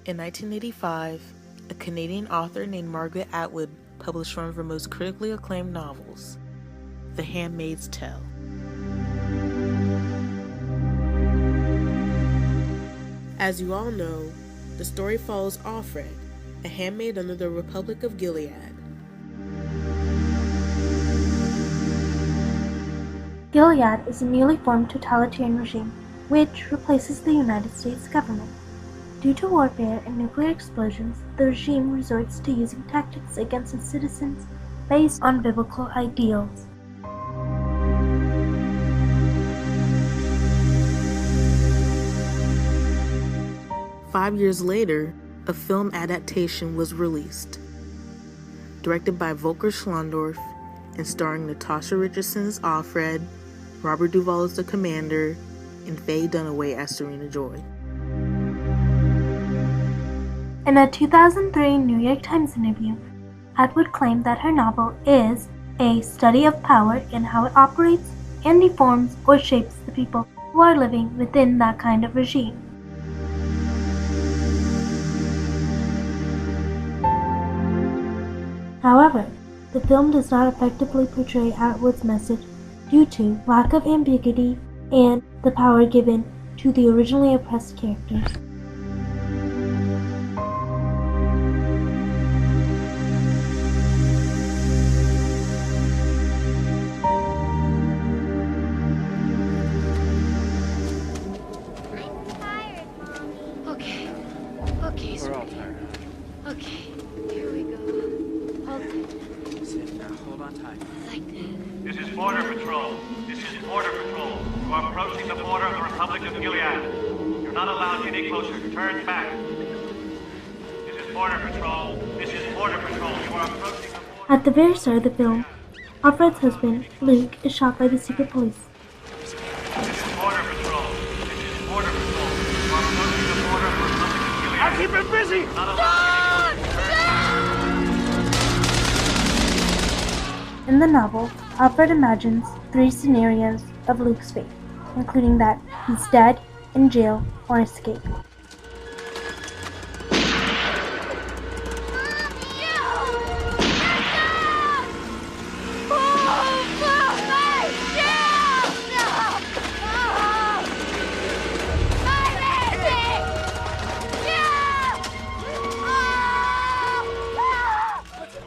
In 1985, a Canadian author named Margaret Atwood published one of her most critically acclaimed novels, The Handmaid's Tale. As you all know, the story follows Alfred, a handmaid under the Republic of Gilead. Gilead is a newly formed totalitarian regime which replaces the United States government. Due to warfare and nuclear explosions, the regime resorts to using tactics against its citizens based on biblical ideals. Five years later, a film adaptation was released. Directed by Volker Schlöndorff and starring Natasha Richardson as Alfred, Robert Duvall as the commander, and Faye Dunaway as Serena Joy. In a 2003 New York Times interview, Atwood claimed that her novel is a study of power and how it operates and deforms or shapes the people who are living within that kind of regime. However, the film does not effectively portray Atwood's message due to lack of ambiguity and the power given to the originally oppressed characters. Okay, We're all tired. Okay, here we go. Hold tight. Sit now, hold on tight. Like that. This is Border Patrol. This is Border Patrol. You are approaching the border of the Republic of Gilead. You're not allowed any closer. Turn back. This is Border Patrol. This is Border Patrol. You are approaching the border. At the very start of the film, Alfred's husband, Luke, is shot by the secret police. This is Border Patrol. This is Border Patrol. You are approaching the border of the Republic of Gilead. I'll keep it busy! Not allowed any closer. Turn back. In the novel, Alfred imagines 3 scenarios of Luke's fate, including that he's dead, in jail, or escaped.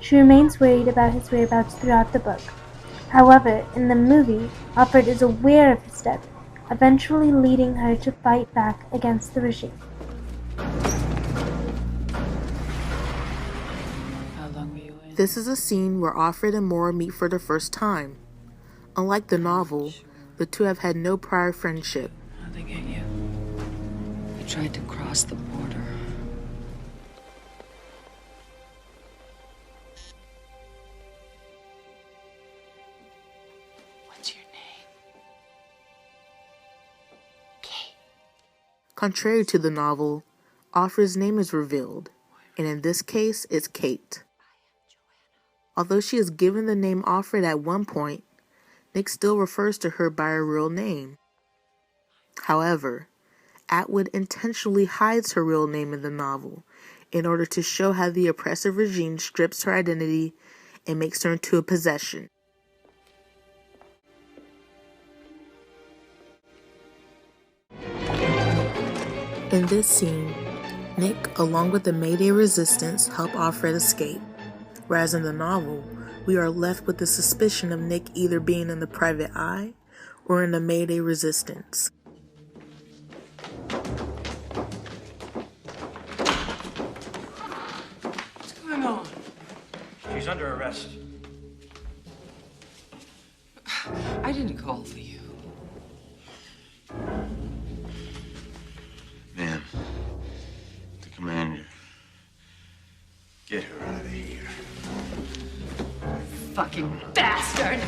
She remains worried about his whereabouts throughout the book. However, in the movie, Alfred is aware of his death, eventually leading her to fight back against the regime. How long were you in? This is a scene where Alfred and Maura meet for the first time. Unlike the novel, the two have had no prior friendship. How'd they get you? They tried to cross the border. What's your name? Kate. Contrary to the novel, Alfred's name is revealed, and in this case, it's Kate. Although she is given the name Alfred at one point, Nick still refers to her by her real name. However, Atwood intentionally hides her real name in the novel in order to show how the oppressive regime strips her identity and makes her into a possession. In this scene, Nick, along with the Mayday resistance, help Alfred escape, whereas in the novel, we are left with the suspicion of Nick either being in the Private Eye or in the Mayday resistance. What's going on? She's under arrest. I didn't call for you. Ma'am, the commander. Get her out of here. Fucking bastard!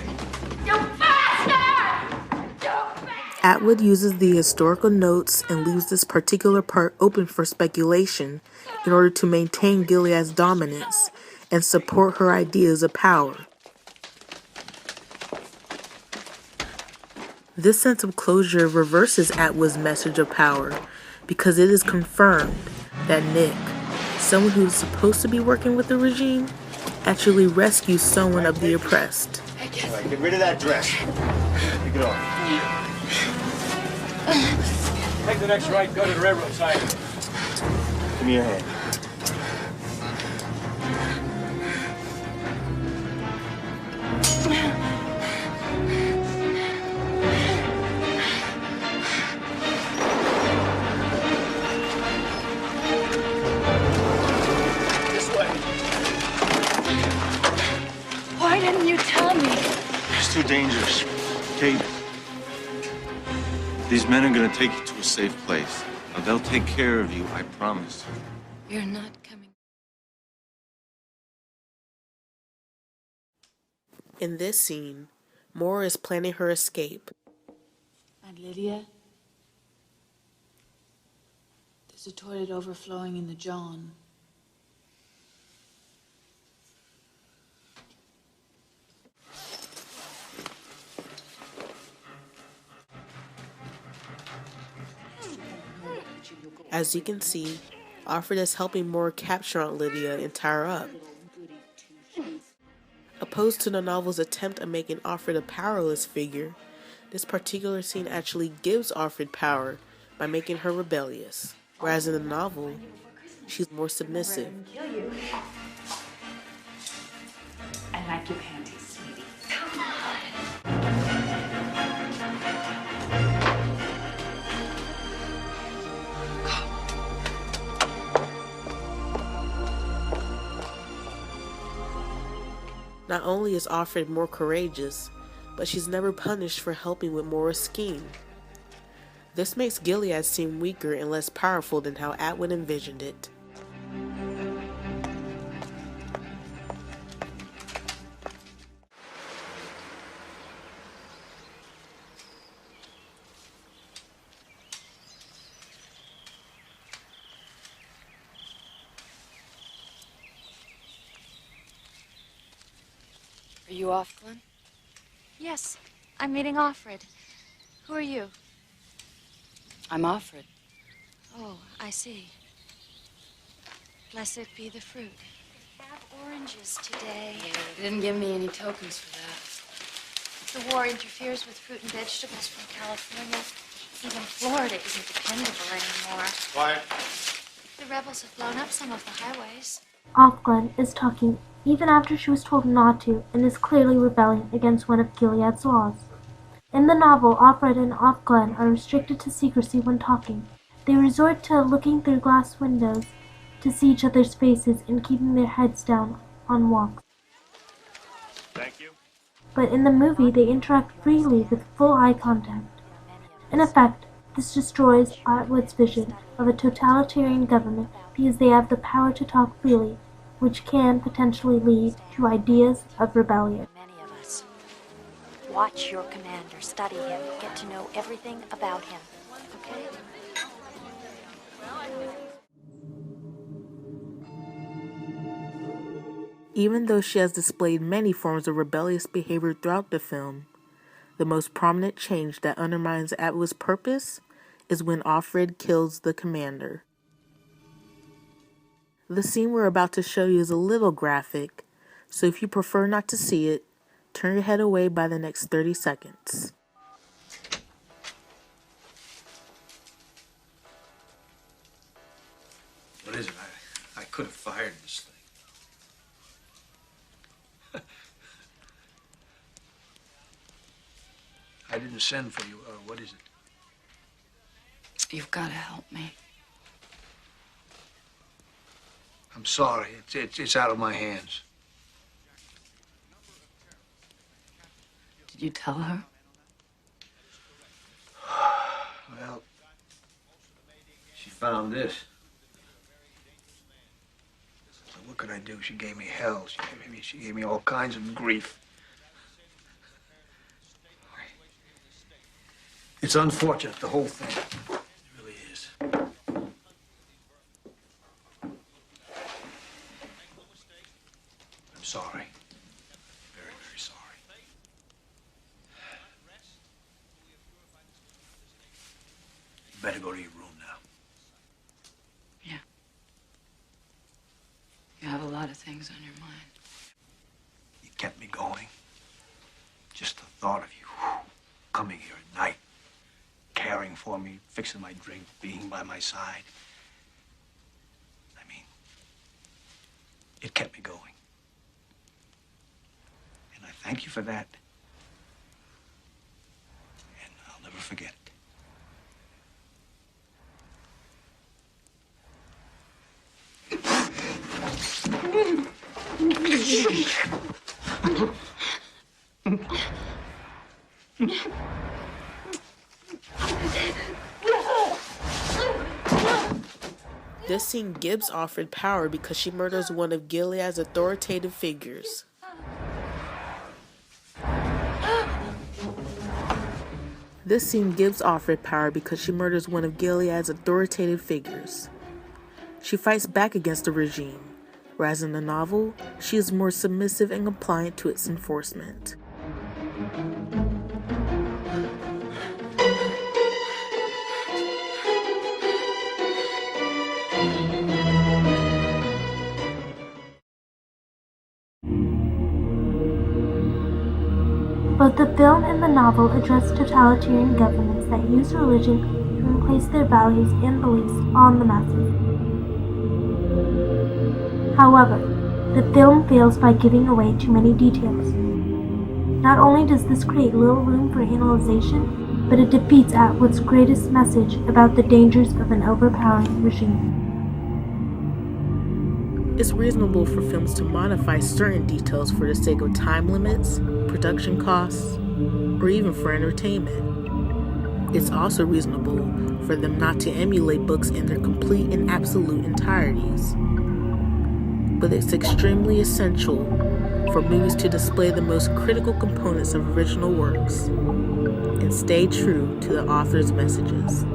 You bastard! You bastard! Atwood uses the historical notes and leaves this particular part open for speculation in order to maintain Gilead's dominance and support her ideas of power. This sense of closure reverses Atwood's message of power because it is confirmed that Nick, someone who's supposed to be working with the regime, actually rescues someone of the oppressed. All right, get rid of that dress. Take it off. Take the next right, go to the railroad side. Give me your hand. Why didn't you tell me? It's too dangerous. Kate, these men are gonna take you to a safe place. Now, they'll take care of you, I promise. You're not coming. In this scene, Moira is planning her escape. And Lydia? There's a toilet overflowing in the John. As you can see, Alfred is helping Moira capture Aunt Lydia and tie her up. Opposed to the novel's attempt at making Alfred a powerless figure, this particular scene actually gives Alfred power by making her rebellious, whereas in the novel, she's more submissive. I like your panties, sweetie. Not only is Alfred more courageous, but she's never punished for helping with Moira's scheme. This makes Gilead seem weaker and less powerful than how Atwood envisioned it. Are you off, Glenn? Yes, I'm meeting Alfred. Who are you? I'm Alfred. Oh, I see. Blessed be the fruit. They have oranges today. They didn't give me any tokens for that. The war interferes with fruit and vegetables from California. Even Florida isn't dependable anymore. Quiet. The rebels have blown up some of the highways. Glenn is talking even after she was told not to and is clearly rebelling against one of Gilead's laws. In the novel, Alfred and Glenn are restricted to secrecy when talking. They resort to looking through glass windows to see each other's faces and keeping their heads down on walks. Thank you. But in the movie, they interact freely with full eye contact. In effect, this destroys Atwood's vision of a totalitarian government because they have the power to talk freely, which can potentially lead to ideas of rebellion. Many of us. Watch your commander, study him, get to know everything about him. Okay? Even though she has displayed many forms of rebellious behavior throughout the film, the most prominent change that undermines Atwood's purpose is when Alfred kills the commander. The scene we're about to show you is a little graphic, so if you prefer not to see it, turn your head away by the next 30 seconds. What is it? I could have fired this thing. I didn't send for you. What is it? You've got to help me. I'm sorry. It's out of my hands. Did you tell her? Well, she found this. So what could I do? She gave me hell. She gave me all kinds of grief. It's unfortunate, the whole thing. It really is. I'm sorry. Very, very sorry. You better go to your room now. Yeah. of things on your mind. You kept me going. Just the thought of you coming here at night, caring for me, fixing my drink, being by my side. I mean, it kept me going. And I thank you for that. And I'll never forget it. This scene gives Offred power because she murders one of Gilead's authoritative figures. This scene gives Offred power because she murders one of Gilead's authoritative figures. She fights back against the regime, whereas in the novel, she is more submissive and compliant to its enforcement. Both the film and the novel address totalitarian governments that use religion to emplace their values and beliefs on the masses. However, the film fails by giving away too many details. Not only does this create little room for analyzation, but it defeats Atwood's greatest message about the dangers of an overpowering regime. It's reasonable for films to modify certain details for the sake of time limits, production costs, or even for entertainment. It's also reasonable for them not to emulate books in their complete and absolute entireties. But it's extremely essential for movies to display the most critical components of original works and stay true to the author's messages.